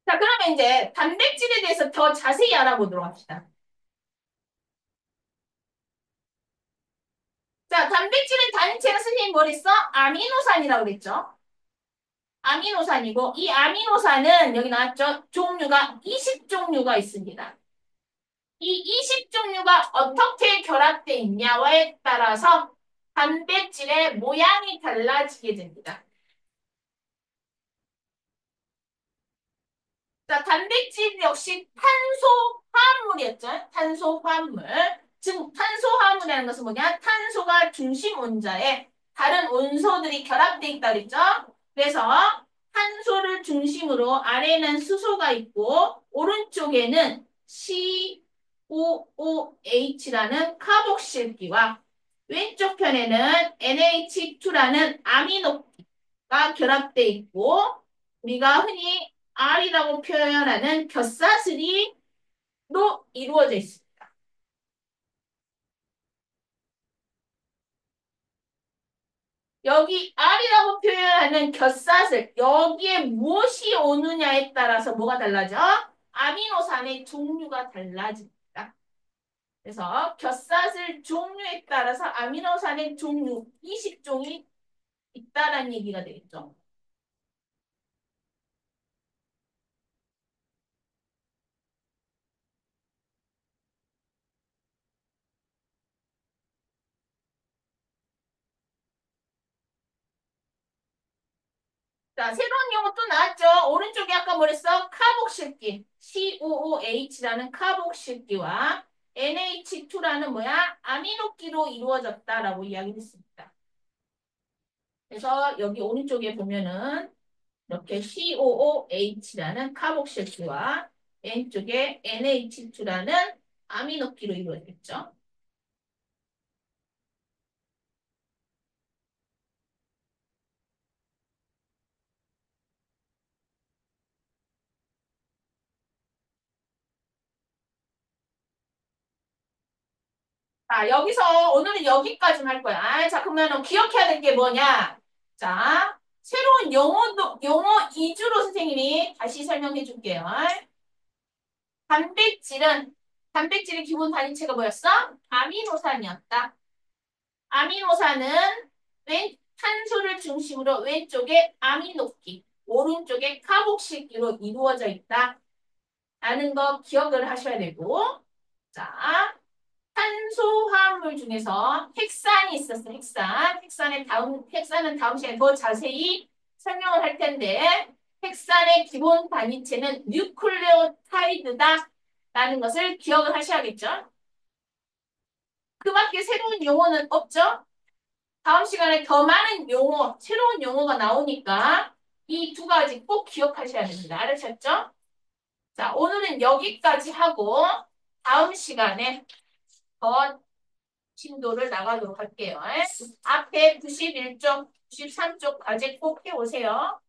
자, 그러면 이제 단백질에 대해서 더 자세히 알아보도록 합시다. 자, 단백질의 단위체는 선생님 뭘 했어? 아미노산이라고 그랬죠? 아미노산이고 이 아미노산은 여기 나왔죠? 종류가 20종류가 있습니다. 이 20종류가 어떻게 결합되어 있냐에 따라서 단백질의 모양이 달라지게 됩니다. 자, 단백질 역시 탄소화물이었죠. 탄소화물. 즉, 탄소화물이라는 것은 뭐냐? 탄소가 중심 원자에 다른 원소들이 결합되어 있다 그랬죠. 그래서 탄소를 중심으로 아래에는 수소가 있고 오른쪽에는 COOH라는 카복실기와 왼쪽 편에는 NH2라는 아미노가 결합되어 있고 우리가 흔히 R이라고 표현하는 겹사슬이로 이루어져 있습니다. 여기 R이라고 표현하는 겹사슬, 여기에 무엇이 오느냐에 따라서 뭐가 달라져? 아미노산의 종류가 달라집니다. 그래서 겹사슬 종류에 따라서 아미노산의 종류 20종이 있다라는 얘기가 되겠죠. 자, 새로운 용어 또 나왔죠? 오른쪽에 아까 뭐랬어? 카복실기. COOH라는 카복실기와 NH2라는 뭐야? 아미노기로 이루어졌다라고 이야기했습니다. 그래서 여기 오른쪽에 보면은 이렇게 COOH라는 카복실기와 왼쪽에 NH2라는 아미노기로 이루어졌죠. 자, 여기서 오늘은 여기까지만 할 거야. 아, 자, 그러면 기억해야 될 게 뭐냐? 자, 새로운 용어 위주로 선생님이 다시 설명해 줄게요. 단백질은, 단백질의 기본 단위체가 뭐였어? 아미노산이었다. 아미노산은 탄소를 중심으로 왼쪽에 아미노기, 오른쪽에 카복실기로 이루어져 있다. 라는 거 기억을 하셔야 되고, 자, 탄소화물 중에서 헥산이 있었어, 헥산. 헥산은 다음 시간에 더 자세히 설명을 할 텐데, 헥산의 기본 단위체는 뉴클레오타이드다. 라는 것을 기억을 하셔야겠죠? 그 밖에 새로운 용어는 없죠? 다음 시간에 더 많은 용어, 새로운 용어가 나오니까 이 두 가지 꼭 기억하셔야 됩니다. 알아셨죠? 자, 오늘은 여기까지 하고 다음 시간에 더 진도를 나가도록 할게요. 앞에 91쪽, 93쪽 과제 꼭 해오세요.